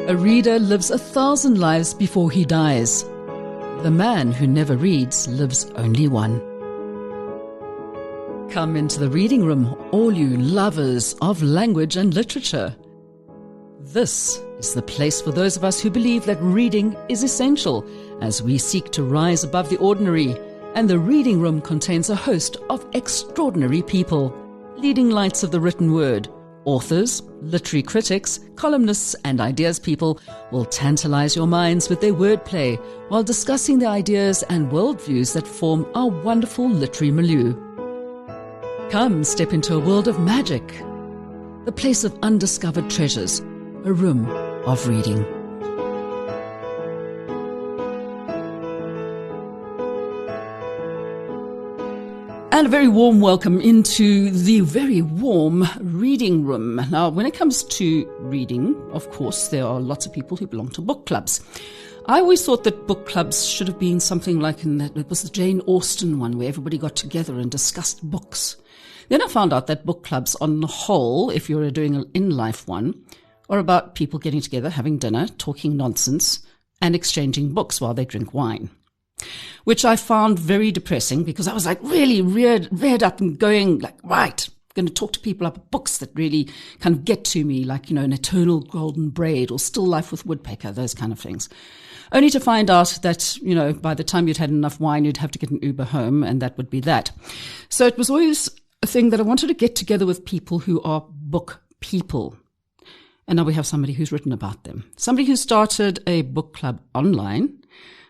A reader lives 1,000 lives before he dies. The man who never reads lives only one. Come into the reading room, all you lovers of language and literature. This is the place for those of us who believe that reading is essential as we seek to rise above the ordinary, and the reading room contains a host of extraordinary people, leading lights of the written word. Authors, literary critics, columnists and ideas people will tantalize your minds with their wordplay while discussing the ideas and worldviews that form our wonderful literary milieu. Come step into a world of magic, the place of undiscovered treasures, a room of reading. And a very warm welcome into the very warm reading room. Now, when it comes to reading, of course, there are lots of people who belong to book clubs. I always thought that book clubs should have been something like it was the Jane Austen one, where everybody got together and discussed books. Then I found out that book clubs, on the whole, if you're doing an in-life one, are about people getting together, having dinner, talking nonsense, and exchanging books while they drink wine. Which I found very depressing, because I was like really reared up and going like, right, I'm going to talk to people about books that really kind of get to me, like, An Eternal Golden Braid or Still Life with Woodpecker, those kind of things. Only to find out that, by the time you'd had enough wine, you'd have to get an Uber home, and that would be that. So it was always a thing that I wanted to get together with people who are book people. And now we have somebody who's written about them. Somebody who started a book club online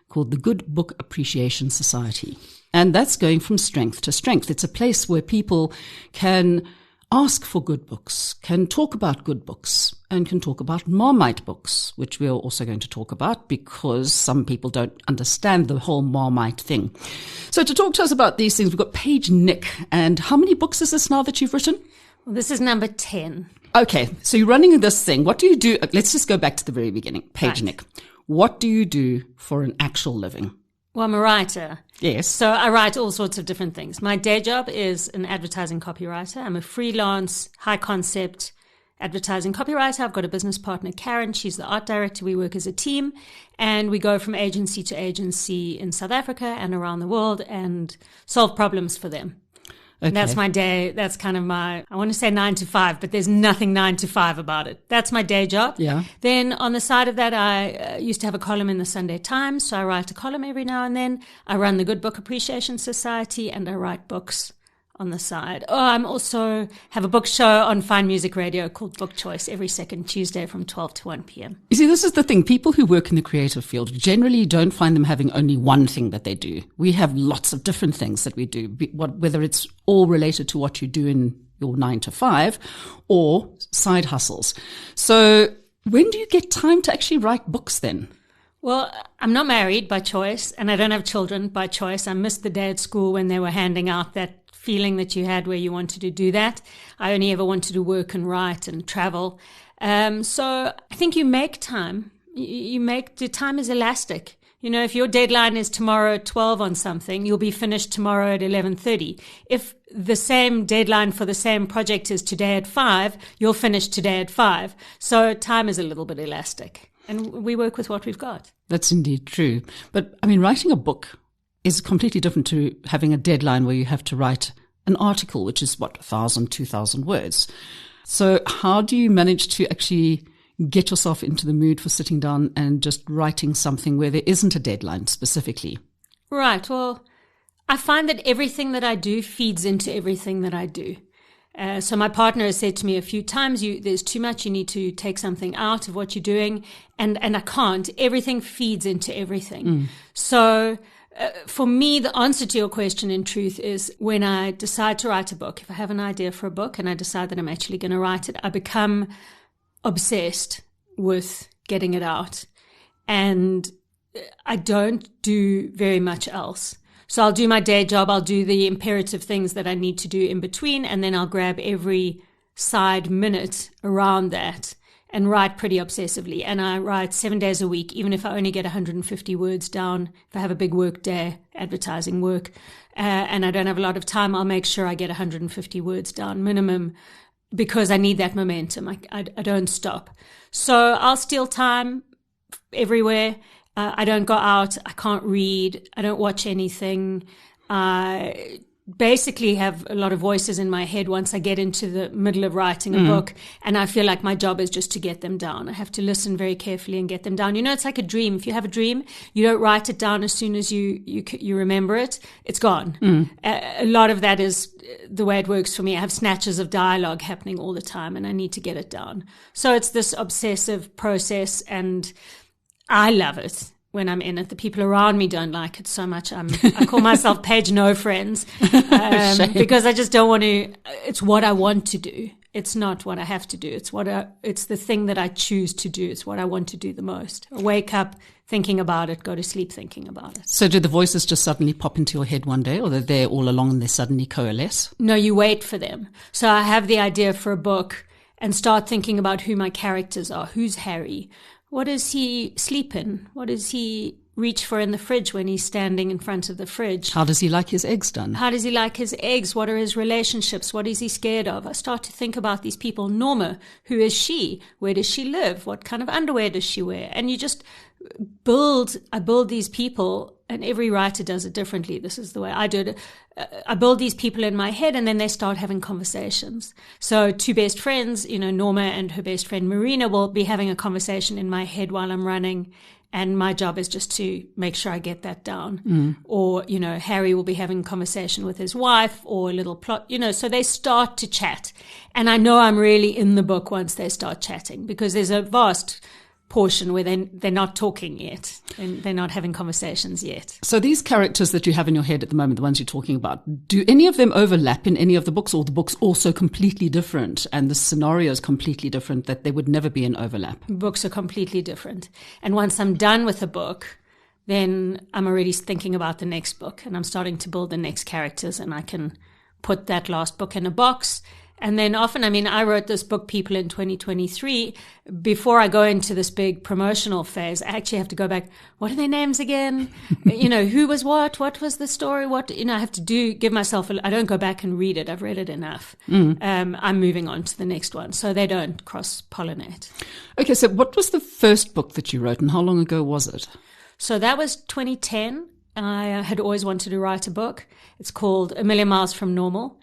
called the Good Book Appreciation Society. And that's going from strength to strength. It's a place where people can ask for good books, can talk about good books, and can talk about Marmite books, which we're also going to talk about because some people don't understand the whole Marmite thing. So to talk to us about these things, we've got Paige Nick. And how many books is this now that you've written? Well, this is number 10. Okay, so you're running this thing. What do you do? Let's just go back to the very beginning. Paige Nick. What do you do for an actual living? Well, I'm a writer. Yes. So I write all sorts of different things. My day job is an advertising copywriter. I'm a freelance, high-concept advertising copywriter. I've got a business partner, Karen. She's the art director. We work as a team, and we go from agency to agency in South Africa and around the world and solve problems for them. Okay. And that's my day. That's kind of I want to say 9 to 5, but there's nothing 9 to 5 about it. That's my day job. Yeah. Then on the side of that, I used to have a column in the Sunday Times. So I write a column every now and then. I run the Good Book Appreciation Society, and I write books on the side. Oh, I'm also have a book show on Fine Music Radio called Book Choice every second Tuesday from 12 to 1 p.m. You see, this is the thing. People who work in the creative field generally don't find them having only one thing that they do. We have lots of different things that we do, whether it's all related to what you do in your 9 to 5 or side hustles. So when do you get time to actually write books then? Well, I'm not married by choice, and I don't have children by choice. I missed the day at school when they were handing out that feeling that you had where you wanted to do that. I only ever wanted to work and write and travel. So I think you make time. The time is elastic. If your deadline is tomorrow at 12 on something, you'll be finished tomorrow at 11:30. If the same deadline for the same project is today at 5, you'll finish today at 5. So time is a little bit elastic, and we work with what we've got. That's indeed true. But writing a book is completely different to having a deadline where you have to write an article, which is 1,000, 2,000 words. So how do you manage to actually get yourself into the mood for sitting down and just writing something where there isn't a deadline specifically? Right. Well, I find that everything that I do feeds into everything that I do. So my partner has said to me a few times, there's too much, you need to take something out of what you're doing. And I can't. Everything feeds into everything. So for me, the answer to your question, in truth, is when I decide to write a book, if I have an idea for a book and I decide that I'm actually going to write it, I become obsessed with getting it out. And I don't do very much else. So I'll do my day job, I'll do the imperative things that I need to do in between, and then I'll grab every side minute around that and write pretty obsessively. And I write 7 days a week, even if I only get 150 words down. If I have a big work day, advertising work, and I don't have a lot of time, I'll make sure I get 150 words down minimum, because I need that momentum. I don't stop. So I'll steal time everywhere. I don't go out. I can't read. I don't watch anything. I basically have a lot of voices in my head once I get into the middle of writing a book, and I feel like my job is just to get them down. I have to listen very carefully and get them down. It's like a dream. If you have a dream, you don't write it down as soon as you remember it. It's gone. A lot of that is the way it works for me. I have snatches of dialogue happening all the time, and I need to get it down. So it's this obsessive process, and I love it when I'm in it. The people around me don't like it so much. I call myself Paige No Friends, because I just don't want to. It's what I want to do. It's not what I have to do. It's the thing that I choose to do. It's what I want to do the most. I wake up thinking about it, go to sleep thinking about it. So do the voices just suddenly pop into your head one day, or they're there all along and they suddenly coalesce? No, you wait for them. So I have the idea for a book and start thinking about who my characters are. Who's Harry? What does he sleep in? What does he reach for in the fridge when he's standing in front of the fridge? How does he like his eggs done? How does he like his eggs? What are his relationships? What is he scared of? I start to think about these people. Norma, who is she? Where does she live? What kind of underwear does she wear? And you just I build these people, and every writer does it differently. This is the way I do it. I build these people in my head, and then they start having conversations. So two best friends, Norma and her best friend Marina, will be having a conversation in my head while I'm running. And my job is just to make sure I get that down. Or, Harry will be having a conversation with his wife, or a little plot, so they start to chat. And I know I'm really in the book once they start chatting, because there's a vast portion where they're not talking yet, and they're not having conversations yet. So these characters that you have in your head at the moment, the ones you're talking about, do any of them overlap in any of the books, or the book's also completely different and the scenario is completely different, that there would never be an overlap? Books are completely different. And once I'm done with a book, then I'm already thinking about the next book, and I'm starting to build the next characters, and I can put that last book in a box. And then often, I wrote this book, People, in 2023. Before I go into this big promotional phase, I actually have to go back. What are their names again? Who was what? What was the story? I have to give myself, I don't go back and read it. I've read it enough. I'm moving on to the next one. So they don't cross-pollinate. Okay, so what was the first book that you wrote, and how long ago was it? So that was 2010. I had always wanted to write a book. It's called A Million Miles from Normal.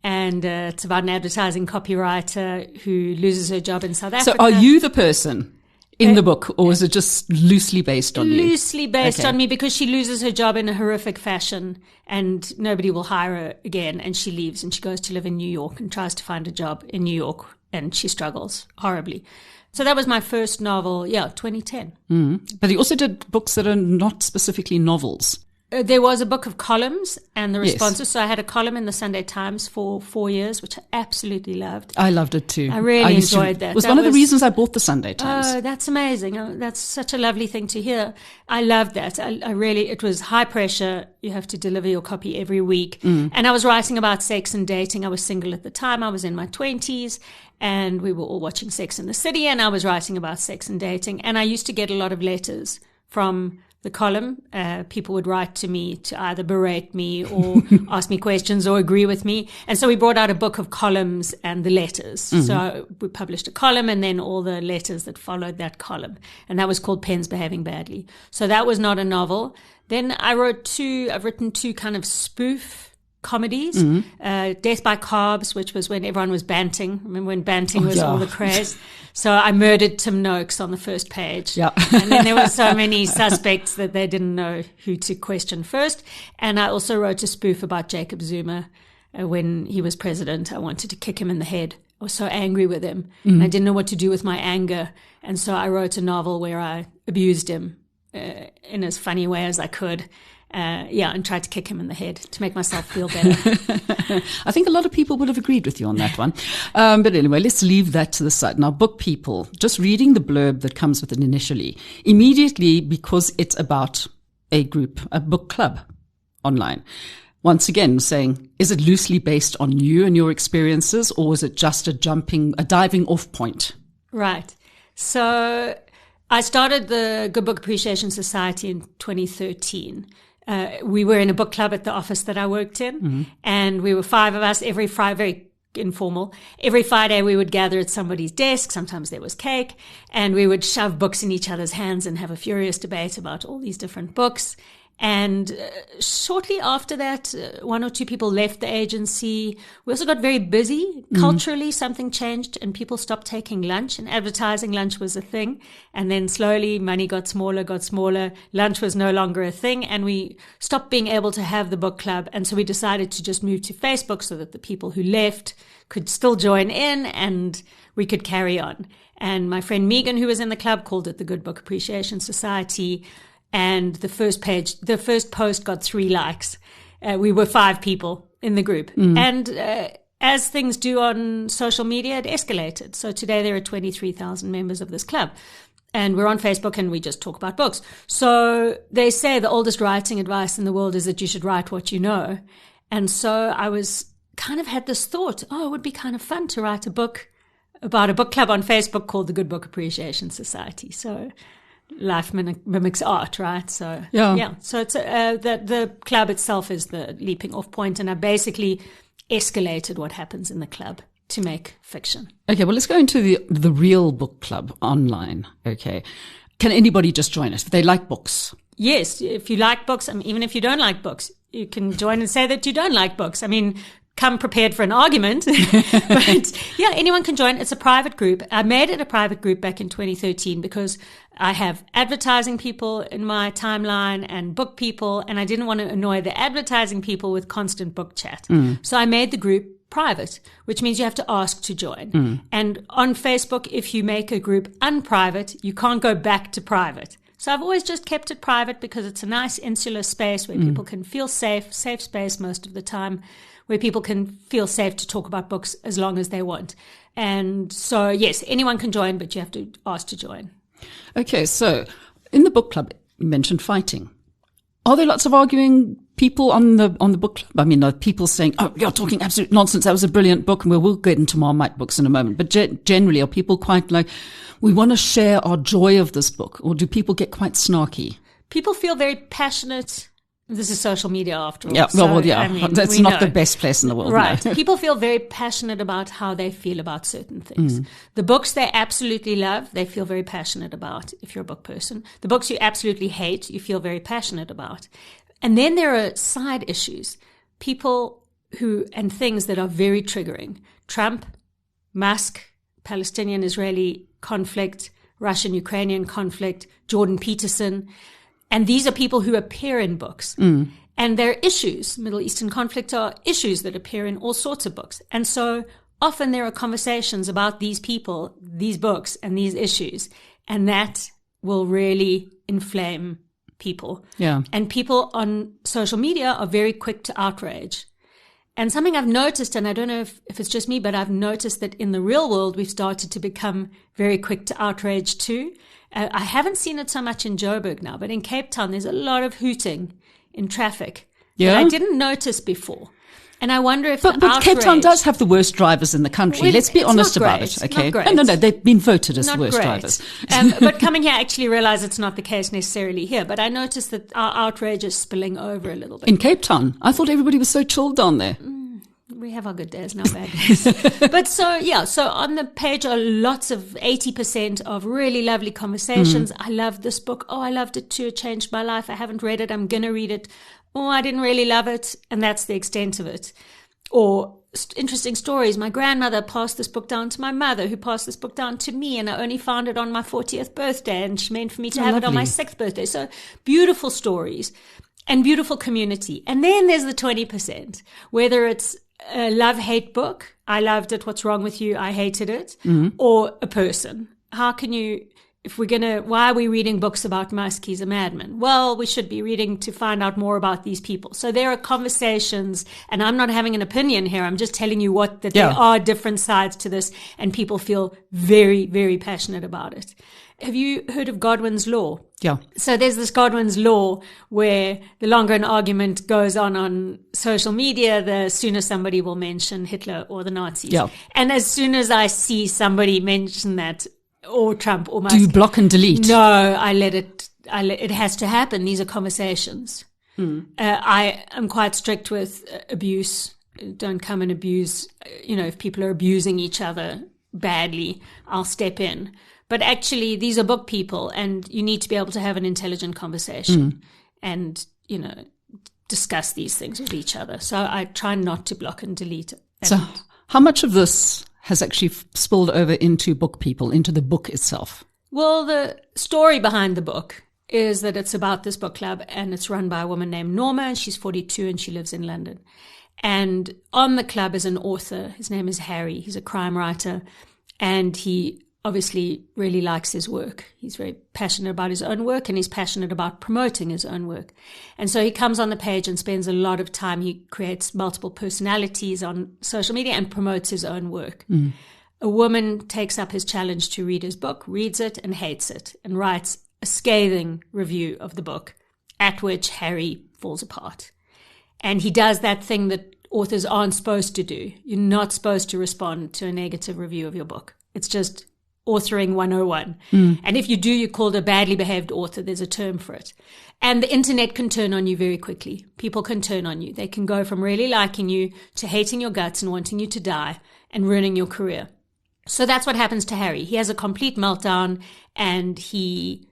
And it's about an advertising copywriter who loses her job in South Africa. So are you the person in the book, or is it just loosely based on you? Loosely based on me, because she loses her job in a horrific fashion and nobody will hire her again. And she leaves and she goes to live in New York and tries to find a job in New York, and she struggles horribly. So that was my first novel, 2010. But you also did books that are not specifically novels. There was a book of columns and the responses. Yes. So I had a column in the Sunday Times for 4 years, which I absolutely loved. I loved it too. I really enjoyed that. It was one of the reasons I bought the Sunday Times. Oh, that's amazing. Oh, that's such a lovely thing to hear. I loved that. It was high pressure. You have to deliver your copy every week. And I was writing about sex and dating. I was single at the time. I was in my 20s. And we were all watching Sex and the City. And I was writing about sex and dating. And I used to get a lot of letters from the column. People would write to me to either berate me or ask me questions or agree with me. And so we brought out a book of columns and the letters. So we published a column and then all the letters that followed that column. And that was called Pens Behaving Badly. So that was not a novel. Then I've written two kind of spoof comedies. Death by Carbs, which was when everyone was banting. Remember when banting was all the craze? So I murdered Tim Noakes on the first page. Yeah. And then there were so many suspects that they didn't know who to question first. And I also wrote a spoof about Jacob Zuma. When he was president, I wanted to kick him in the head. I was so angry with him. And I didn't know what to do with my anger. And so I wrote a novel where I abused him in as funny way as I could. And tried to kick him in the head to make myself feel better. I think a lot of people would have agreed with you on that one. But anyway, let's leave that to the side. Now, Book People, just reading the blurb that comes with it initially, immediately, because it's about a group, a book club online. Once again, saying, is it loosely based on you and your experiences, or is it just a diving off point? Right. So I started the Good Book Appreciation Society in 2013. We were in a book club at the office that I worked in, and we were 5 of us every Friday, very informal. Every Friday we would gather at somebody's desk. Sometimes there was cake, and we would shove books in each other's hands and have a furious debate about all these different books. And shortly after that, one or two people left the agency. We also got very busy. Culturally, something changed and people stopped taking lunch, and advertising lunch was a thing. And then slowly money got smaller. Lunch was no longer a thing, and we stopped being able to have the book club. And so we decided to just move to Facebook so that the people who left could still join in and we could carry on. And my friend Megan, who was in the club, called it the Good Book Appreciation Society. And the first post got 3 likes. We were 5 people in the group. And as things do on social media, it escalated. So today there are 23,000 members of this club. And we're on Facebook and we just talk about books. So they say the oldest writing advice in the world is that you should write what you know. And so I was kind of had this thought, it would be kind of fun to write a book about a book club on Facebook called the Good Book Appreciation Society. So life mimics art, right? So yeah. So it's the club itself is the leaping off point, and I basically escalated what happens in the club to make fiction. Okay, well, let's go into the real book club online. Okay, can anybody just join us if they like books? Yes, if you like books, even if you don't like books, you can join and say that you don't like books. Come prepared for an argument. But yeah, anyone can join. It's a private group. I made it a private group back in 2013 because I have advertising people in my timeline and book people, and I didn't want to annoy the advertising people with constant book chat. So I made the group private, which means you have to ask to join. And on Facebook, if you make a group unprivate, you can't go back to private. So I've always just kept it private because it's a nice insular space where people can feel safe space most of the time, where people can feel safe to talk about books as long as they want. And so, yes, anyone can join, but you have to ask to join. Okay, so in the book club, you mentioned fighting. Are there lots of arguing people on the book club? Are people saying, you're talking absolute nonsense, that was a brilliant book, and we'll get into Marmite books in a moment. But generally, are people quite like, we want to share our joy of this book? Or do people get quite snarky? People feel very passionate. This is social media after all. Yeah, that's not the best place in the world. Right. No. People feel very passionate about how they feel about certain things. The books they absolutely love, they feel very passionate about, if you're a book person. The books you absolutely hate, you feel very passionate about. And then there are side issues. People and things that are very triggering. Trump, Musk, Palestinian-Israeli conflict, Russian-Ukrainian conflict, Jordan Peterson. And these are people who appear in books. And they're issues. Middle Eastern conflict are issues that appear in all sorts of books. And so often there are conversations about these people, these books, and these issues. And that will really inflame people. Yeah. And people on social media are very quick to outrage. And something I've noticed, and I don't know if it's just me, but I've noticed that in the real world, we've started to become very quick to outrage too. I haven't seen it so much in Joburg now, but in Cape Town, there's a lot of hooting in traffic that I didn't notice before. And I wonder if But Cape Town does have the worst drivers in the country. Well, let's be honest about it, okay? Not great. No, they've been voted as not the worst great. drivers. But coming here, I actually realize it's not the case necessarily here. But I noticed that our outrage is spilling over a little bit. In Cape Town? I thought everybody was so chilled down there. We have our good days and our bad days. But so on the page are lots of 80% of really lovely conversations. I love this book. Oh, I loved it too. It changed my life. I haven't read it. I'm going to read it. Oh, I didn't really love it. And that's the extent of it. Or interesting stories. My grandmother passed this book down to my mother, who passed this book down to me. And I only found it on my 40th birthday. And she meant for me to have it on my 6th birthday. So beautiful stories and beautiful community. And then there's the 20%, whether it's a love-hate book, I loved it, what's wrong with you, I hated it, or a person. How can you, why are we reading books about Musk, he's a madman? Well, we should be reading to find out more about these people. So there are conversations, and I'm not having an opinion here, I'm just telling you there are different sides to this, and people feel very, very passionate about it. Have you heard of Godwin's Law? Yeah. So there's this Godwin's Law where the longer an argument goes on social media, the sooner somebody will mention Hitler or the Nazis. Yeah. And as soon as I see somebody mention that, or Trump or Musk. Do you block and delete? No, I let it has to happen. These are conversations. I am quite strict with abuse don't come and abuse, if people are abusing each other badly, I'll step in. But actually, these are book people, and you need to be able to have an intelligent conversation and, discuss these things with each other. So I try not to block and delete. So how much of this has actually spilled over into book people, into the book itself? Well, the story behind the book is that it's about this book club, and it's run by a woman named Norma, and she's 42 and she lives in London. And on the club is an author. His name is Harry. He's a crime writer, and he obviously really likes his work. He's very passionate about his own work, and he's passionate about promoting his own work. And so he comes on the page and spends a lot of time. He creates multiple personalities on social media and promotes his own work. A woman takes up his challenge to read his book, reads it and hates it, and writes a scathing review of the book, at which Harry falls apart. And he does that thing that authors aren't supposed to do. You're not supposed to respond to a negative review of your book. It's just authoring 101. And if you do, you're called a badly behaved author. There's a term for it. And the internet can turn on you very quickly. People can turn on you. They can go from really liking you to hating your guts and wanting you to die and ruining your career. So that's what happens to Harry. He has a complete meltdown, and he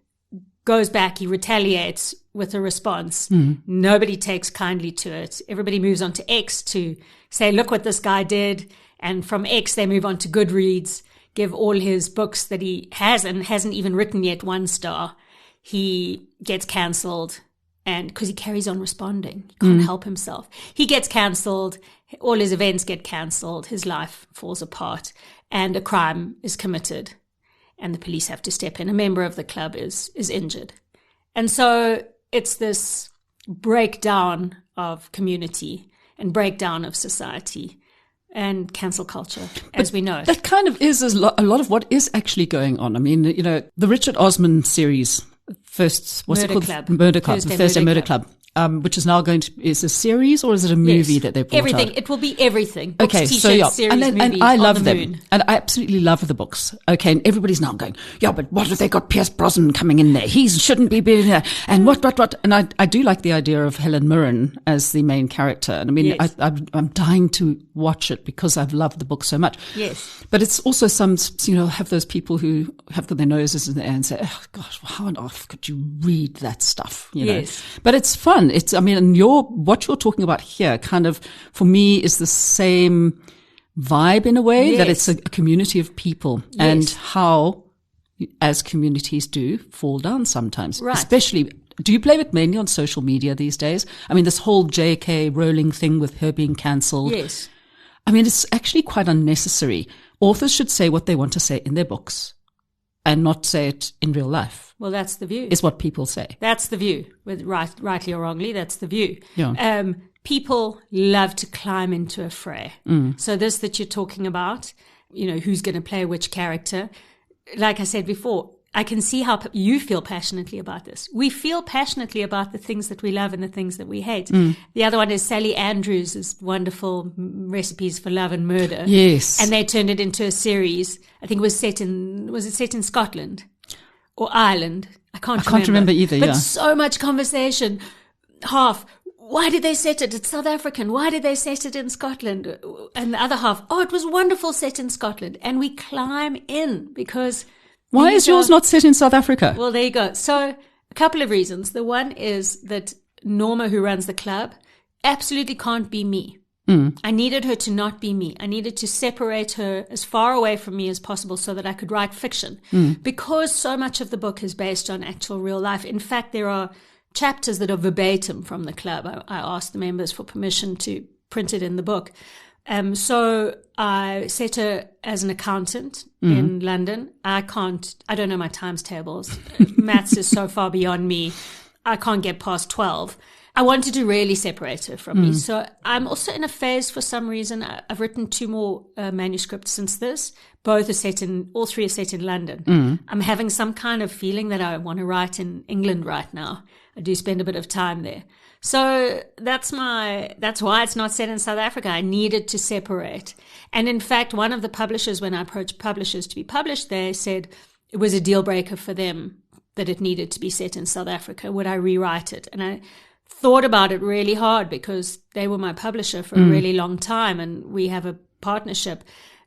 goes back, he retaliates with a response. Nobody takes kindly to it. Everybody moves on to X to say, look what this guy did. And from X, they move on to Goodreads, give all his books that he has and hasn't even written yet 1 star. He gets cancelled, and because he carries on responding, he can't help himself. He gets cancelled. All his events get cancelled. His life falls apart, and a crime is committed, and the police have to step in. A member of the club is injured. And so it's this breakdown of community and breakdown of society and cancel culture, as we know. That kind of is a lot of what is actually going on. I mean, the Richard Osman series, what's Murder it called? Club. Murder Club, the Thursday Murder Club. Which is now is a series, or is it a movie that they brought everything. out? It will be everything. Books, Okay, t-shirts, so yeah, series, and movies, I on love the them, moon. and I absolutely love the books. Okay, and everybody's now going, yeah, but what have they got Pierce Brosnan coming in there? He shouldn't be being there, and what, and I do like the idea of Helen Mirren as the main character, and I mean, Yes. I'm dying to watch it because I've loved the book so much. Yes. But it's also have those people who have their noses in the air and say, oh gosh, how on earth could you read that stuff? Yes. But it's fun. What you're talking about here kind of, for me, is the same vibe in a way, that it's a community of people, and how, as communities do, fall down sometimes. Right. Especially, do you play it mainly on social media these days? I mean, this whole J.K. Rowling thing with her being cancelled. Yes. I mean, it's actually quite unnecessary. Authors should say what they want to say in their books and not say it in real life. Well, that's the view. Is what people say. That's the view. Rightly or wrongly, that's the view. Yeah. People love to climb into a fray. So this that you're talking about, who's going to play which character. Like I said before, I can see how you feel passionately about this. We feel passionately about the things that we love and the things that we hate. The other one is Sally Andrews' wonderful recipes for love and murder. Yes. And they turned it into a series. I think it was set in Scotland or Ireland? I can't remember either, But yeah. so much conversation. Why did they set it? It's South African. Why did they set it in Scotland? And the other half, it was wonderful set in Scotland. And we climb in because... Why is yours not set in South Africa? Well, there you go. So a couple of reasons. The one is that Norma, who runs the club, absolutely can't be me. I needed her to not be me. I needed to separate her as far away from me as possible so that I could write fiction. Because so much of the book is based on actual real life. In fact, there are chapters that are verbatim from the club. I asked the members for permission to print it in the book. So I set her as an accountant in London. I don't know my times tables. Maths is so far beyond me. I can't get past 12. I wanted to really separate her from me. So I'm also in a phase, for some reason, I've written 2 more manuscripts since this. All 3 are set in London. I'm having some kind of feeling that I want to write in England right now. I do spend a bit of time there. So that's why it's not set in South Africa. I needed to separate. And in fact, one of the publishers, when I approached publishers to be published, they said it was a deal breaker for them that it needed to be set in South Africa. Would I rewrite it? And thought about it really hard because they were my publisher for a really long time and we have a partnership.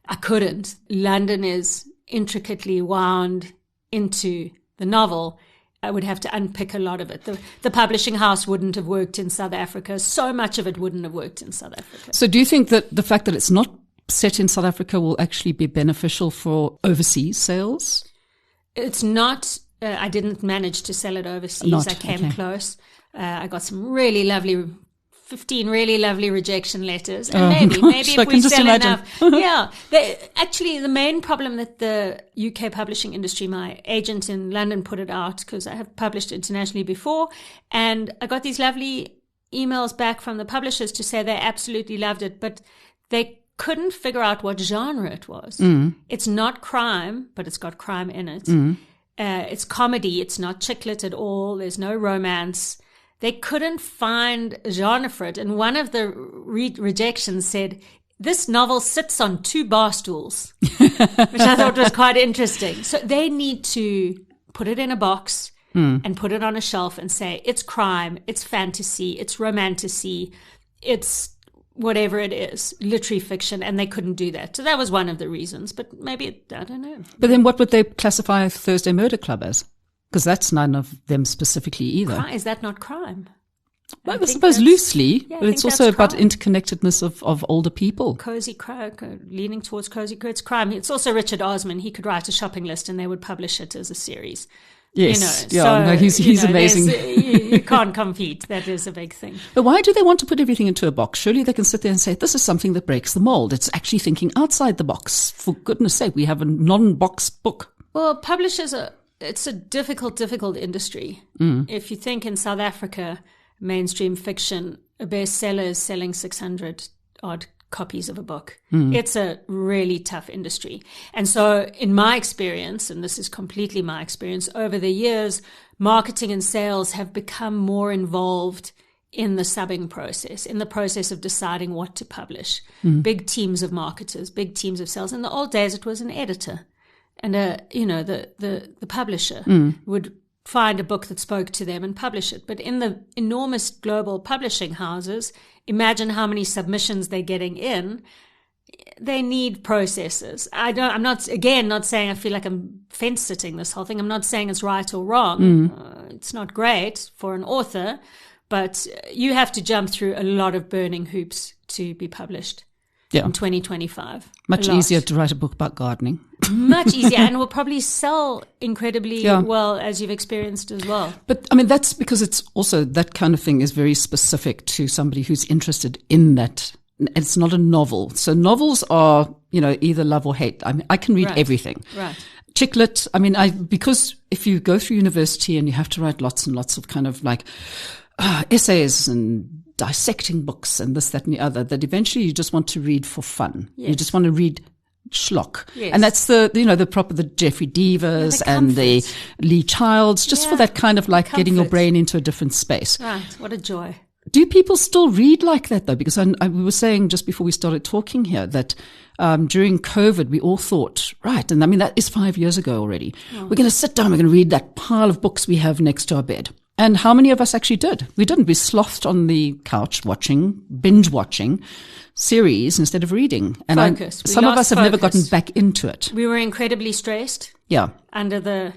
I couldn't. London is intricately wound into the novel. I would have to unpick a lot of it. The publishing house wouldn't have worked in South Africa. So much of it wouldn't have worked in South Africa. So do you think that the fact that it's not set in South Africa will actually be beneficial for overseas sales? It's not. I didn't manage to sell it overseas. I came close. I got some really lovely 15 really lovely rejection letters. And maybe if we sell enough. Yeah. Actually, the main problem that the UK publishing industry, my agent in London put it out because I have published internationally before. And I got these lovely emails back from the publishers to say they absolutely loved it, but they couldn't figure out what genre it was. It's not crime, but it's got crime in it. It's comedy. It's not chick lit at all. There's no romance. They couldn't find a genre for it. And one of the rejections said, this novel sits on 2 bar stools, which I thought was quite interesting. So they need to put it in a box and put it on a shelf and say, it's crime, it's fantasy, it's romantasy, it's whatever it is, literary fiction. And they couldn't do that. So that was one of the reasons. But maybe, I don't know. But then what would they classify Thursday Murder Club as? Because that's none of them specifically either. Is that not crime? Well, I suppose loosely, but it's also about interconnectedness of older people. Cozy crime, leaning towards cozy crime. It's also Richard Osman. He could write a shopping list and they would publish it as a series. Yes, he's amazing. You can't compete. That is a big thing. But why do they want to put everything into a box? Surely they can sit there and say, this is something that breaks the mold. It's actually thinking outside the box. For goodness sake, we have a non-box book. Well, publishers it's a difficult industry. If you think in South Africa, mainstream fiction, a bestseller is selling 600 odd copies of a book. It's a really tough industry. And so in my experience, and this is completely my experience, over the years, marketing and sales have become more involved in the subbing process, in the process of deciding what to publish. Big teams of marketers, big teams of sales. In the old days, it was an editor. And, the publisher would find a book that spoke to them and publish it. But in the enormous global publishing houses, imagine how many submissions they're getting in. They need processes. I'm not saying I feel like I'm fence sitting this whole thing. I'm not saying it's right or wrong. It's not great for an author, but you have to jump through a lot of burning hoops to be published. In 2025. Much easier to write a book about gardening. Much easier, and will probably sell incredibly well, as you've experienced as well. But, I mean, that's because it's also, that kind of thing is very specific to somebody who's interested in that. It's not a novel. So novels are, either love or hate. I mean, I can read everything. Right. Chick lit, I mean, because if you go through university and you have to write lots and lots of kind of like essays and dissecting books and this, that, and the other, that eventually you just want to read for fun. Yes. You just want to read schlock. Yes. And that's the Jeffrey Devers and the Lee Childs, just for that kind of like getting your brain into a different space. Right. What a joy. Do people still read like that though? Because we were saying just before we started talking here that during COVID, we all thought, right, and I mean, that is 5 years ago already. We're going to sit down, we're going to read that pile of books we have next to our bed. And how many of us actually did? We didn't. We slothed on the couch binge watching series instead of reading. And some of us have never gotten back into it. We were incredibly stressed. Yeah. Under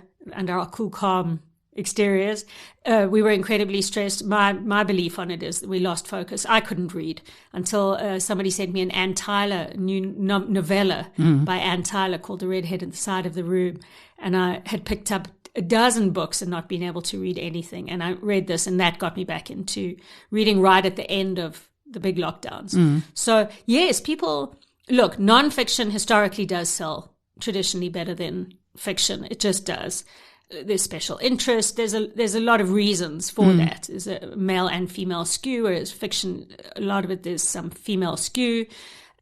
our cool, calm exteriors. We were incredibly stressed. My belief on it is that we lost focus. I couldn't read until somebody sent me an Ann Tyler new novella by Ann Tyler called The Redhead at the Side of the Room. And I had picked up a dozen books and not been able to read anything. And I read this, and that got me back into reading right at the end of the big lockdowns. So yes, people, look, nonfiction historically does sell traditionally better than fiction. It just does. There's special interest. There's a lot of reasons for that. There's a male and female skew, whereas fiction, a lot of it, there's some female skew.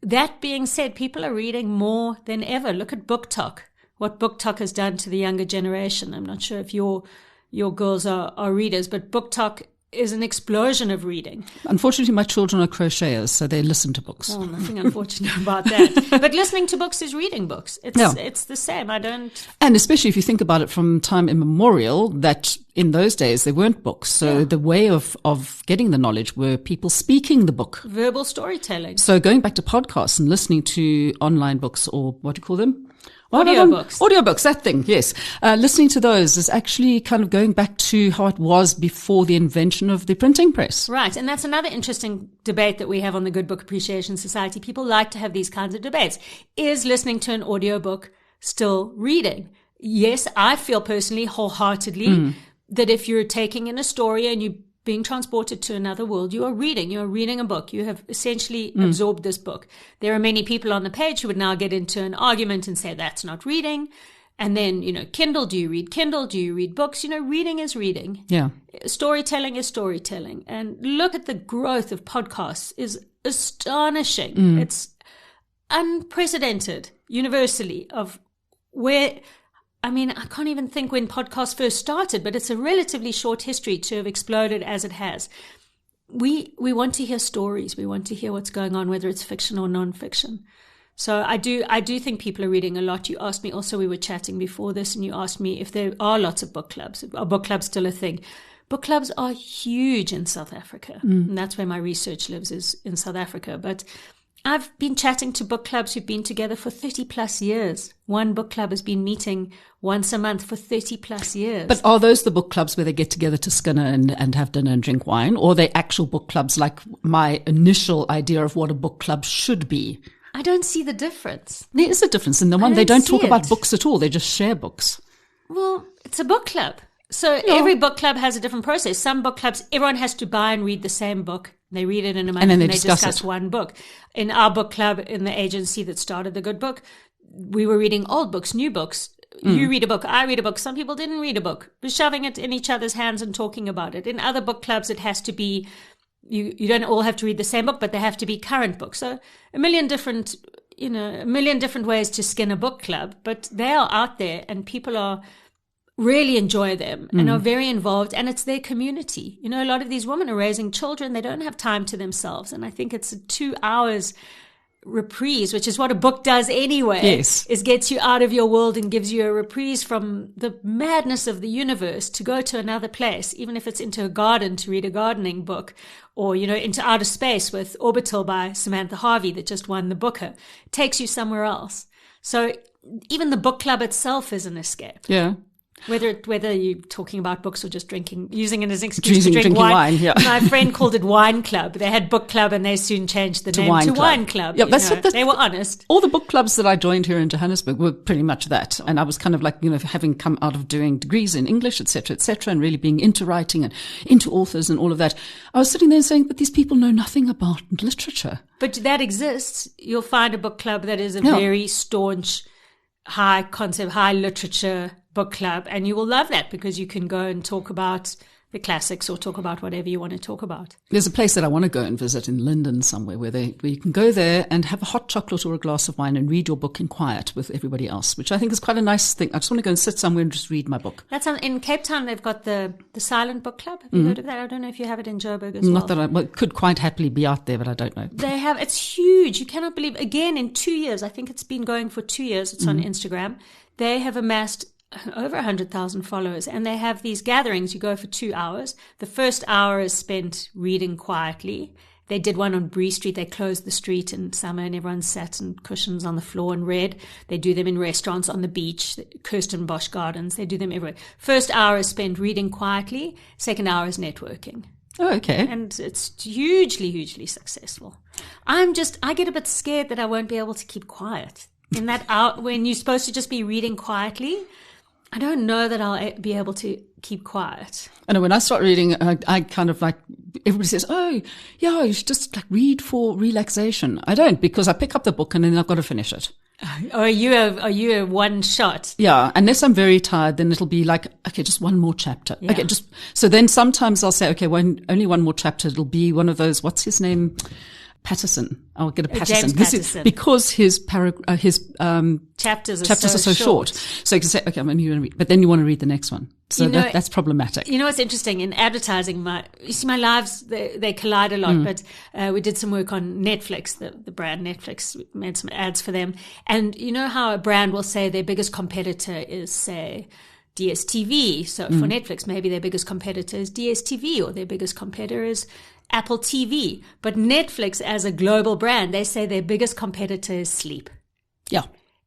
That being said, people are reading more than ever. Look at BookTok. What BookTok has done to the younger generation. I'm not sure if your girls are readers, but BookTok is an explosion of reading. Unfortunately, my children are crocheters, so they listen to books. Well, nothing unfortunate about that. But listening to books is reading books. It's the same. And especially if you think about it from time immemorial, that in those days there weren't books. So the way of getting the knowledge were people speaking the book. Verbal storytelling. So going back to podcasts and listening to online books, or what do you call them? Audiobooks. Audiobooks, that thing, yes. Listening to those is actually kind of going back to how it was before the invention of the printing press. Right. And that's another interesting debate that we have on the Good Book Appreciation Society. People like to have these kinds of debates. Is listening to an audiobook still reading? Yes, I feel personally, wholeheartedly, that if you're taking in a story and you being transported to another world, you are reading a book. You have essentially absorbed this book. There are many people on the page who would now get into an argument and say that's not reading. And then, Kindle, do you read Kindle? Do you read books? Reading is reading. Yeah. Storytelling is storytelling. And look at the growth of podcasts is astonishing. It's unprecedented universally of where... I can't even think when podcasts first started, but it's a relatively short history to have exploded as it has. We want to hear stories. We want to hear what's going on, whether it's fiction or non-fiction. So I do think people are reading a lot. You asked me also, we were chatting before this, and you asked me if there are lots of book clubs. Are book clubs still a thing? Book clubs are huge in South Africa. And that's where my research lives, is in South Africa. But I've been chatting to book clubs who've been together for 30 plus years. One book club has been meeting once a month for 30 plus years. But are those the book clubs where they get together to skinner and have dinner and drink wine? Or are they actual book clubs like my initial idea of what a book club should be? I don't see the difference. There is a difference in the one. They don't talk about books at all. They just share books. Well, it's a book club. So every book club has a different process. Some book clubs, everyone has to buy and read the same book. They read it in a month and then they discuss one book. In our book club, in the agency that started the Good Book, we were reading old books, new books. You read a book, I read a book. Some people didn't read a book. We're shoving it in each other's hands and talking about it. In other book clubs, it has to be, you don't all have to read the same book, but they have to be current books. So a million different ways to skin a book club, but they are out there and people really enjoy them and are very involved, and it's their community. A lot of these women are raising children. They don't have time to themselves. And I think it's a 2 hours reprise, which is what a book does anyway. Yes. Is gets you out of your world and gives you a reprise from the madness of the universe to go to another place, even if it's into a garden to read a gardening book, or, into outer space with Orbital by Samantha Harvey that just won the Booker. It takes you somewhere else. So even the book club itself is an escape. Yeah. Whether you're talking about books or just using it as an excuse to drink drinking wine. Yeah. My friend called it wine club. They had book club and they soon changed the name to wine club. Yeah, they were honest. All the book clubs that I joined here in Johannesburg were pretty much that. And I was kind of like, having come out of doing degrees in English, et cetera, and really being into writing and into authors and all of that. I was sitting there saying, but these people know nothing about literature. But that exists. You'll find a book club that is a very staunch, high concept, high literature book club, and you will love that because you can go and talk about the classics or talk about whatever you want to talk about. There's a place that I want to go and visit in Linden somewhere where you can go there and have a hot chocolate or a glass of wine and read your book in quiet with everybody else, which I think is quite a nice thing. I just want to go and sit somewhere and just read my book. That's in Cape Town. They've got the Silent Book Club. Have you heard of that? I don't know if you have it in Joburg as well. Not that it could quite happily be out there, but I don't know. It's huge. You cannot believe. Again, in 2 years, I think it's been going for 2 years. It's on Instagram. They have amassed over 100,000 followers, and they have these gatherings. You go for 2 hours. The first hour is spent reading quietly. They did one on Bree Street. They closed the street in summer and everyone sat on cushions on the floor and read. They do them in restaurants, on the beach, Kirstenbosch Gardens. They do them everywhere. First hour is spent reading quietly. Second hour is networking. Oh, okay. And it's hugely, hugely successful. I get a bit scared that I won't be able to keep quiet. In that hour, when you're supposed to just be reading quietly, I don't know that I'll be able to keep quiet. I know when I start reading, I kind of like, everybody says, oh, yeah, you should just like read for relaxation. I don't, because I pick up the book and then I've got to finish it. Are you a one shot? Yeah. Unless I'm very tired, then it'll be like, okay, just one more chapter. Yeah. Okay. So then sometimes I'll say, okay, only one more chapter. It'll be one of those, what's his name? Patterson. I'll get a Patterson. James Patterson. Because his chapters are so short. So you can say, okay, I'm only going to read, but then you want to read the next one. So that's problematic. You know what's interesting in advertising? You see, my lives they collide a lot. But we did some work on Netflix, the brand Netflix. We made some ads for them, and you know how a brand will say their biggest competitor is, say, DSTV. So for Netflix, maybe their biggest competitor is DSTV, or their biggest competitor is Apple TV. But Netflix, as a global brand, they say their biggest competitor is sleep. Yeah.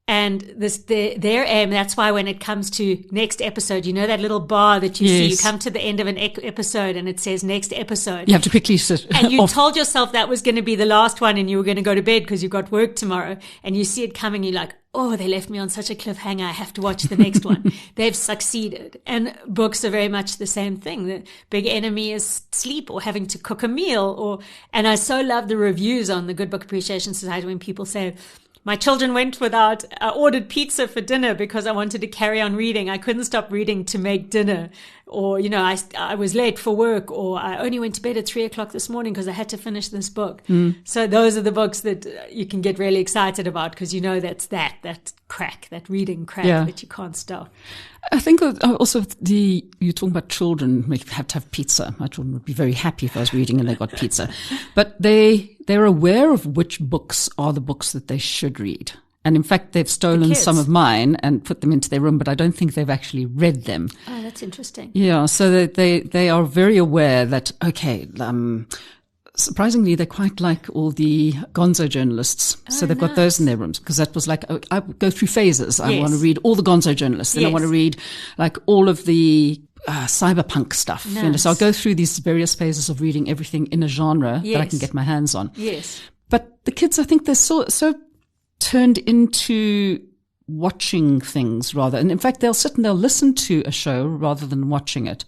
And their aim, that's why when it comes to next episode, you know that little bar that you see, you come to the end of an episode and it says next episode. You have to quickly sit. And you told yourself that was going to be the last one and you were going to go to bed because you've got work tomorrow. And you see it coming, you're like, oh, they left me on such a cliffhanger. I have to watch the next one. They've succeeded. And books are very much the same thing. The big enemy is sleep or having to cook a meal. And I so love the reviews on the Good Book Appreciation Society when people say, my children went without, I ordered pizza for dinner because I wanted to carry on reading. I couldn't stop reading to make dinner. Or, you know, I was late for work, or I only went to bed at 3:00 this morning because I had to finish this book. So those are the books that you can get really excited about because you know that's that crack, that reading crack that you can't stop. I think also you're talking about children, we have to have pizza. My children would be very happy if I was reading and they got pizza. But they're aware of which books are the books that they should read. And in fact, they've stolen some of mine and put them into their room, but I don't think they've actually read them. Oh, that's interesting. Yeah, so they are very aware that, okay, surprisingly, they quite like all the gonzo journalists. So they've got those in their rooms because that was like, I go through phases. I want to read all the gonzo journalists. Then I want to read like all of the cyberpunk stuff. Nice. You know, so I'll go through these various phases of reading everything in a genre that I can get my hands on. Yes. But the kids, I think they're so turned into watching things rather. And in fact, they'll sit and they'll listen to a show rather than watching it.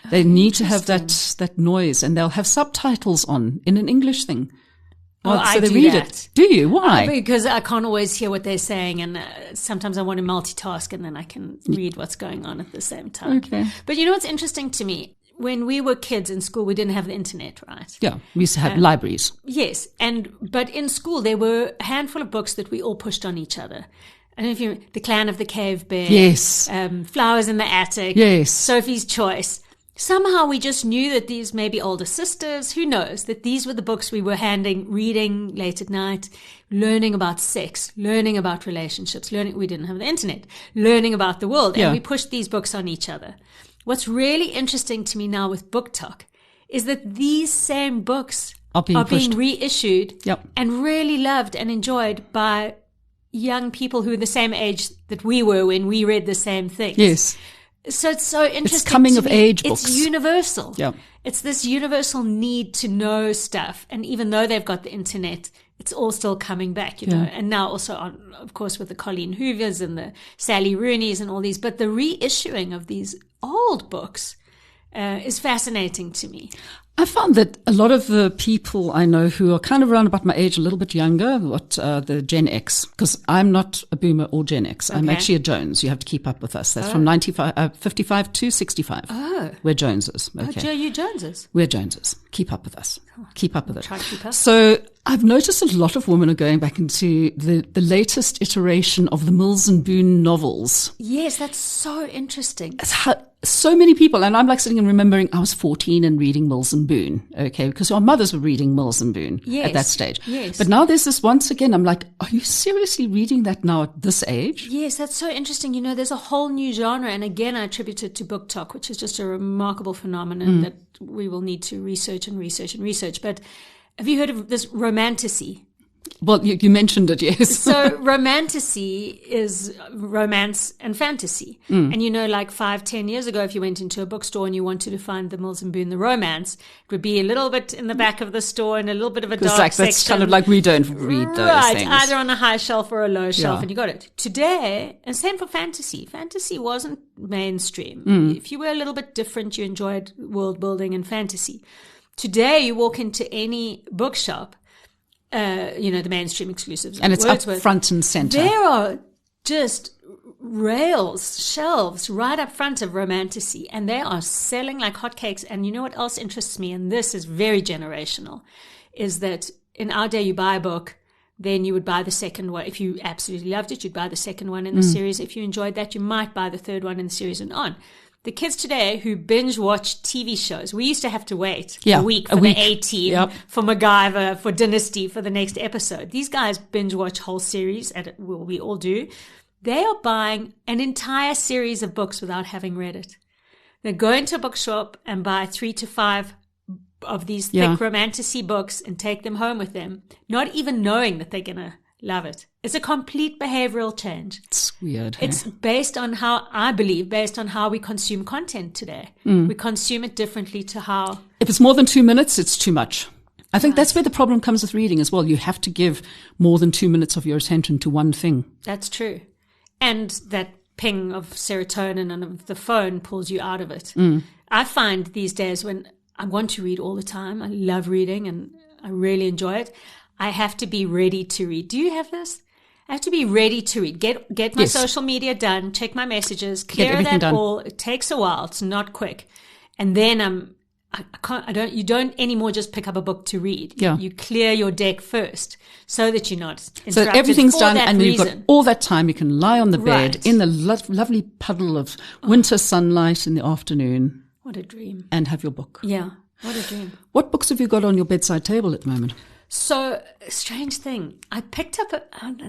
They need to have that noise, and they'll have subtitles on in an English thing. So they read it. Do you? Why? Because I can't always hear what they're saying, and sometimes I want to multitask, and then I can read what's going on at the same time. Okay. But you know what's interesting to me? When we were kids in school, we didn't have the internet, right? Yeah, we used to have libraries. Yes, but in school there were a handful of books that we all pushed on each other. I don't know if you The Clan of the Cave Bear. Yes. Flowers in the Attic. Yes. Sophie's Choice. Somehow we just knew that these may be older sisters, who knows, that these were the books we were reading late at night, learning about sex, learning about relationships, we didn't have the internet, learning about the world. And we pushed these books on each other. What's really interesting to me now with Book Talk is that these same books are being reissued and really loved and enjoyed by young people who are the same age that we were when we read the same things. Yes. So it's so interesting. It's coming of age books. It's universal. Yeah. It's this universal need to know stuff. And even though they've got the internet, it's all still coming back, you know. And now also, of course, with the Colleen Hoovers and the Sally Rooneys and all these. But the reissuing of these old books is fascinating to me. I found that a lot of the people I know who are kind of around about my age, a little bit younger, the Gen X, because I'm not a boomer or Gen X. I'm actually a Jones. You have to keep up with us. That's from 55 to 65. Oh. We're Joneses. Okay. Oh, you Joneses? We're Joneses. Keep up with us. Keep up with it. Try to keep up. So I've noticed a lot of women are going back into the latest iteration of the Mills and Boon novels. Yes, that's so interesting. So many people, and I'm like sitting and remembering I was 14 and reading Mills and Boon, okay, because our mothers were reading Mills and Boon at that stage. Yes. But now there's this, once again, I'm like, are you seriously reading that now at this age? Yes, that's so interesting. You know, there's a whole new genre, and again, I attribute it to Book Talk, which is just a remarkable phenomenon that we will need to research and research and research. But have you heard of this romantasy? Well, you mentioned it, yes. So romantasy is romance and fantasy. And you know, like 5-10 years ago, if you went into a bookstore and you wanted to find the Mills and Boon, the romance, it would be a little bit in the back of the store and a little bit of a dark section. That's kind of like we don't read those things. Either on a high shelf or a low shelf, and you got it. Today, and same for fantasy. Fantasy wasn't mainstream. If you were a little bit different, you enjoyed world building and fantasy. Today, you walk into any bookshop, you know, the mainstream exclusives. And it's Wordsworth, up front and center. There are just shelves right up front of romantasy, and they are selling like hotcakes. And you know what else interests me, and this is very generational, is that in our day you buy a book, then you would buy the second one. If you absolutely loved it, you'd buy the second one in the series. If you enjoyed that, you might buy the third one in the series and on. the kids today who binge watch TV shows, we used to have to wait Yeah, a week a for week. the A-Team, Yep. for MacGyver, for Dynasty, for the next episode. These guys binge watch whole series, and we all do. They are buying an entire series of books without having read it. They go into a bookshop and buy 3 to 5 of these thick romantasy books and take them home with them, not even knowing that they're going to love it. It's a complete behavioral change. It's weird. It's based on how, I believe, based on how we consume content today. We consume it differently to how... If it's more than 2 minutes, it's too much. I think that's where the problem comes with reading as well. You have to give more than 2 minutes of your attention to one thing. That's true. And that ping of serotonin and of the phone pulls you out of it. I find these days when I want to read all the time, I love reading and I really enjoy it, I have to be ready to read. Do you have this? I have to be ready to read. Get my social media done, check my messages, clear that all. It takes a while. It's not quick. And then you don't anymore just pick up a book to read. Yeah. You clear your deck first so that you're not interrupted. So everything's for done that and reason. you've got all that time. You can lie on the bed Right. in the lovely puddle of winter sunlight in the afternoon What a dream. and have your book. Yeah, what a dream. What books have you got on your bedside table at the moment? So, strange thing. I picked up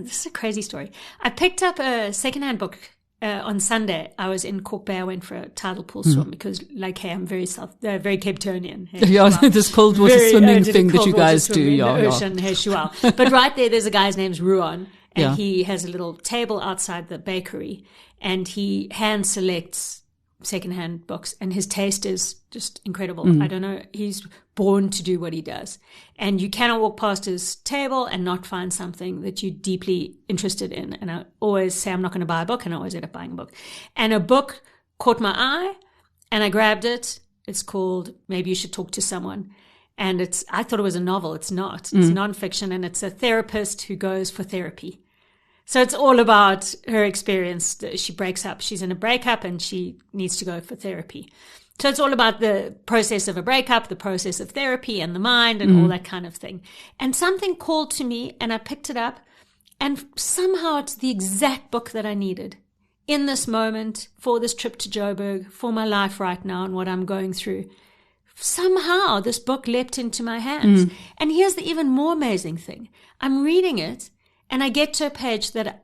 this is a crazy story. I picked up a secondhand book on Sunday. I was in Cork Bay. I went for a tidal pool swim because, like, hey, I'm very very Cape Townian. Hey, Yeah, this cold water swimming thing that you guys do. In Yeah, the ocean, hey, shual. But right there's a guy's name's Ruan, and he has a little table outside the bakery, and he hand selects secondhand books, and his taste is just incredible. I don't know, he's born to do what he does, and you cannot walk past his table and not find something that you're deeply interested in. And I always say I'm not going to buy a book, and I always end up buying a book. And a book caught my eye, and I grabbed it. It's called Maybe You Should Talk to Someone, and I thought it was a novel. It's not. It's nonfiction, and it's a therapist who goes for therapy. So it's all about her experience. She breaks up. She's in a breakup and she needs to go for therapy. So it's all about the process of a breakup, the process of therapy and the mind and all that kind of thing. And something called to me and I picked it up, and somehow it's the exact book that I needed in this moment, for this trip to Joburg, for my life right now and what I'm going through. Somehow this book leapt into my hands. And here's the even more amazing thing. I'm reading it, and I get to a page that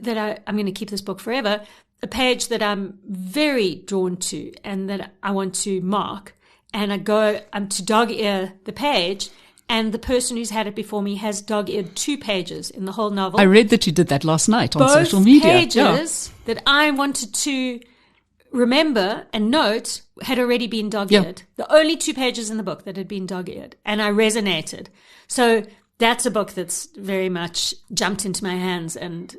I'm going to keep this book forever, a page that I'm very drawn to and that I want to mark. And I'm to dog ear the page, and the person who's had it before me has dog eared 2 pages in the whole novel. I read that you did that last night on Both social media. pages that I wanted to remember and note had already been dog-eared. The only 2 pages in the book that had been dog-eared, and I resonated. So that's a book that's very much jumped into my hands and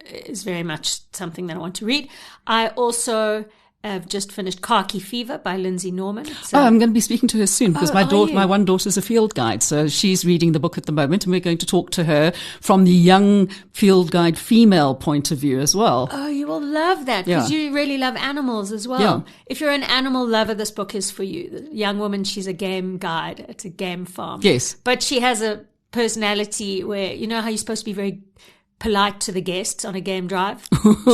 is very much something that I want to read. I also have just finished Khaki Fever by Lindsay Norman. I'm going to be speaking to her soon because my you? one daughter's a field guide. So she's reading the book at the moment, and we're going to talk to her from the young field guide female point of view as well. Oh, you will love that because you really love animals as well. Yeah. If you're an animal lover, this book is for you. The young woman, she's a game guide at a game farm. Yes. But she has a personality where, you know how you're supposed to be very polite to the guests on a game drive?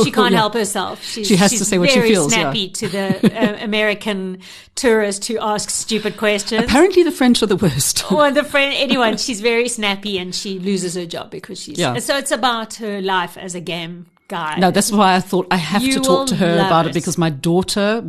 She can't help herself. She has to say what she feels. She's very snappy to the American tourist who asks stupid questions. Apparently the French are the worst. Or anyone. She's very snappy and she loses her job because she's... Yeah. So it's about her life as a game guide. No, that's why I thought I have to talk to her about it it because my daughter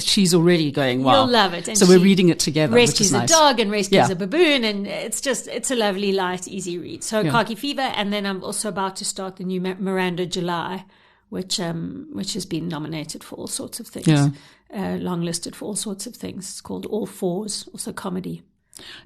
she's already going, wow. You'll love it. And so we're reading it together, which is rescues nice. a dog and rescues a baboon, and it's a lovely, light, easy read. So Khaki Fever, and then I'm also about to start the new Miranda July, which has been nominated for all sorts of things, long-listed for all sorts of things. It's called All Fours, also comedy.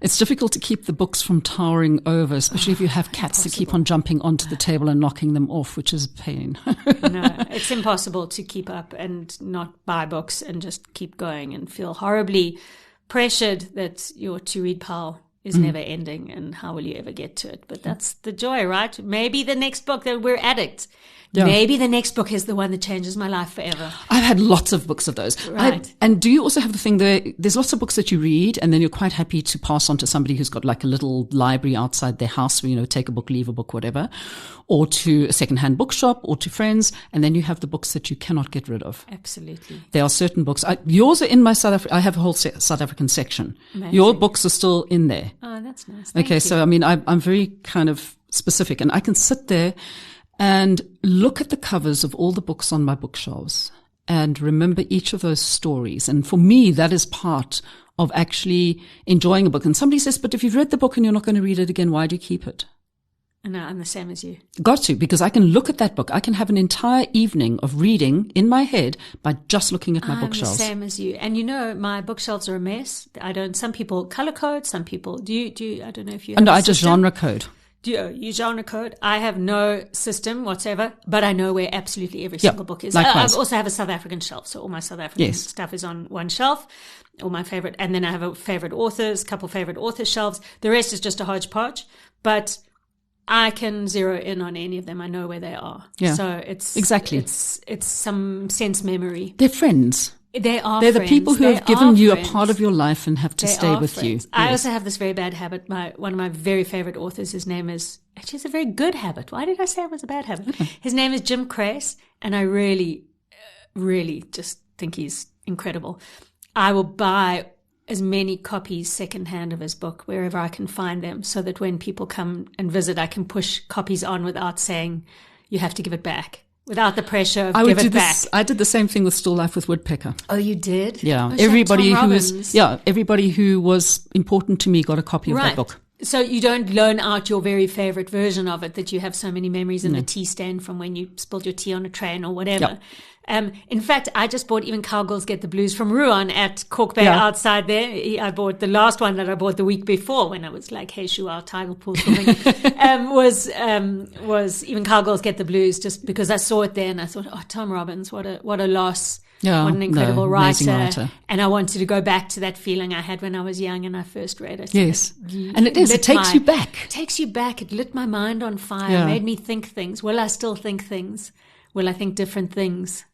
It's difficult to keep the books from towering over, especially if you have cats that keep on jumping onto the table and knocking them off, which is a pain. No, it's impossible to keep up and not buy books and just keep going and feel horribly pressured that your to-read pile is never ending and how will you ever get to it. But that's the joy, right? Maybe the next book that we're addicts. maybe the next book is the one that changes my life forever. I've had lots of books of those. Right. And do you also have the thing there's lots of books that you read and then you're quite happy to pass on to somebody who's got like a little library outside their house where, take a book, leave a book, whatever, or to a secondhand bookshop or to friends. And then you have the books that you cannot get rid of. Absolutely. There are certain books. Yours are in my I have a whole South African section. Amazing. Your books are still in there. Oh, that's nice. Thank Okay. you. So, I mean, I'm very kind of specific and I can sit there and look at the covers of all the books on my bookshelves and remember each of those stories. And for me, that is part of actually enjoying a book. And somebody says, but if you've read the book and you're not going to read it again, why do you keep it? No, I'm the same as you. Got to, because I can look at that book. I can have an entire evening of reading in my head by just looking at my bookshelves. I'm the same as you. And my bookshelves are a mess. Some people color code, some people, do you, I don't know if you have No, a I just system. genre code. Do you genre code? I have no system whatsoever, but I know where absolutely every single book is. Likewise. I also have a South African shelf, so all my South African stuff is on one shelf, all my favorite, and then I have a couple favorite authors shelves. The rest is just a hodgepodge, but I can zero in on any of them. I know where they are. Yeah. So it's some sense memory. They're friends. They're friends. The people who have given you a part of your life and have to stay with you. Yes. I also have this very bad habit. One of my very favorite authors, his name is, actually it's a very good habit. Why did I say it was a bad habit? His name is Jim Crace, and I really, really just think he's incredible. I will buy as many copies secondhand of his book wherever I can find them, so that when people come and visit, I can push copies on without saying, you have to give it back. Without the pressure of give it back. I did the same thing with Still Life with Woodpecker. Oh, you did? Yeah. Oh, everybody who was important to me got a copy of that book. So you don't loan out your very favorite version of it that you have so many memories in the tea stand from when you spilled your tea on a train or whatever. In fact, I just bought even Cowgirls Get the Blues from Ruan at Cork Bay outside there. I bought the last one that I bought the week before when I was like, hey, shoo, our tidal pool swimming, was even Cowgirls Get the Blues, just because I saw it there and I thought, oh, Tom Robbins, what a loss. Yeah, what an incredible writer. And I wanted to go back to that feeling I had when I was young and I first read it. Yes. And it takes you back. It takes you back. It lit my mind on fire, made me think things. Will I still think things? Will I think different things?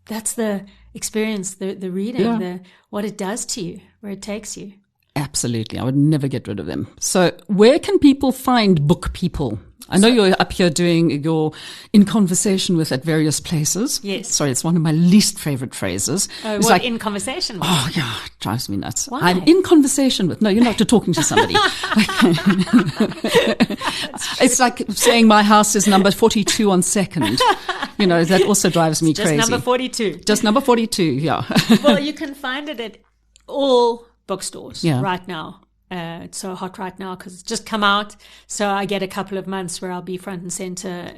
That's the experience, the reading, what it does to you, where it takes you. Absolutely. I would never get rid of them. So where can people find book people? I know you're up here you're in conversation with at various places. Yes. Sorry, it's one of my least favorite phrases. Oh, it's like in conversation with? Oh, yeah, it drives me nuts. Why? I'm in conversation with. No, you're not. You're talking to somebody. It's like saying my house is number 42 on 2nd. That also drives me crazy. Just number 42. Just number 42, yeah. Well, you can find it at all bookstores right now. It's so hot right now because it's just come out. So I get a couple of months where I'll be front and center.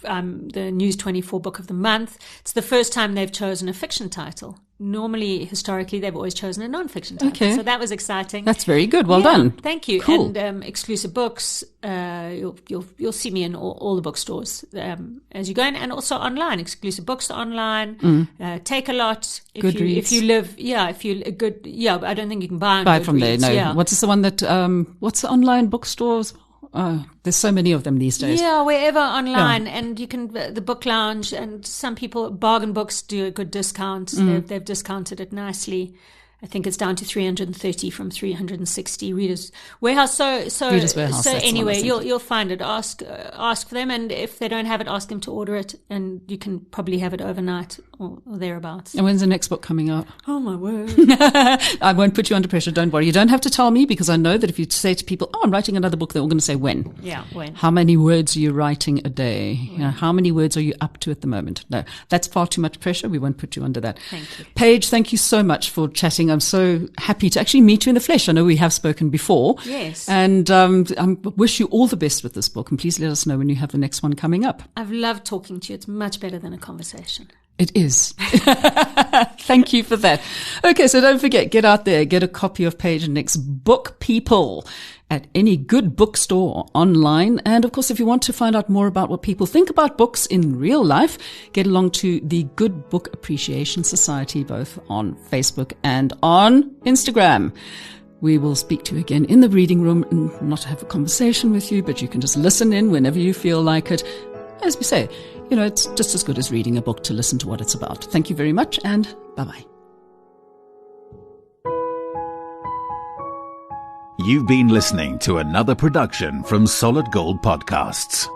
The News 24 Book of the Month. It's the first time they've chosen a fiction title. Normally, historically, they've always chosen a non-fiction title. Okay. So that was exciting. That's very good. Well done. Thank you. Cool. And exclusive books. You'll see me in all the bookstores as you go in, and also online. Exclusive books online. Take a lot. If you live, I don't think you can buy from there. No. Yeah. What's the one that? What's the online bookstores? There's so many of them these days. Yeah, wherever online, and you can the Book Lounge, and some people Bargain Books do a good discount. They've discounted it nicely. I think it's down to 330 from 360. Readers Warehouse. Readers Warehouse. So anyway, you'll find it. Ask for them, and if they don't have it, ask them to order it, and you can probably have it overnight or thereabouts. And when's the next book coming out? Oh my word! I won't put you under pressure. Don't worry. You don't have to tell me, because I know that if you say to people, "Oh, I'm writing another book," they're all going to say when. Yeah, when. How many words are you writing a day? How many words are you up to at the moment? No, that's far too much pressure. We won't put you under that. Thank you, Paige. Thank you so much for chatting. I'm so happy to actually meet you in the flesh. I know we have spoken before. Yes. And I wish you all the best with this book. And please let us know when you have the next one coming up. I've loved talking to you. It's much better than a conversation. It is. Thank you for that. Okay, so don't forget, get out there, get a copy of Paige Nick's book, People, at any good bookstore or online. And of course, if you want to find out more about what people think about books in real life, get along to the Good Book Appreciation Society, both on Facebook and on Instagram. We will speak to you again in the reading room, and not have a conversation with you, but you can just listen in whenever you feel like it. as we say, it's just as good as reading a book to listen to what it's about. Thank you very much, and bye-bye. You've been listening to another production from Solid Gold Podcasts.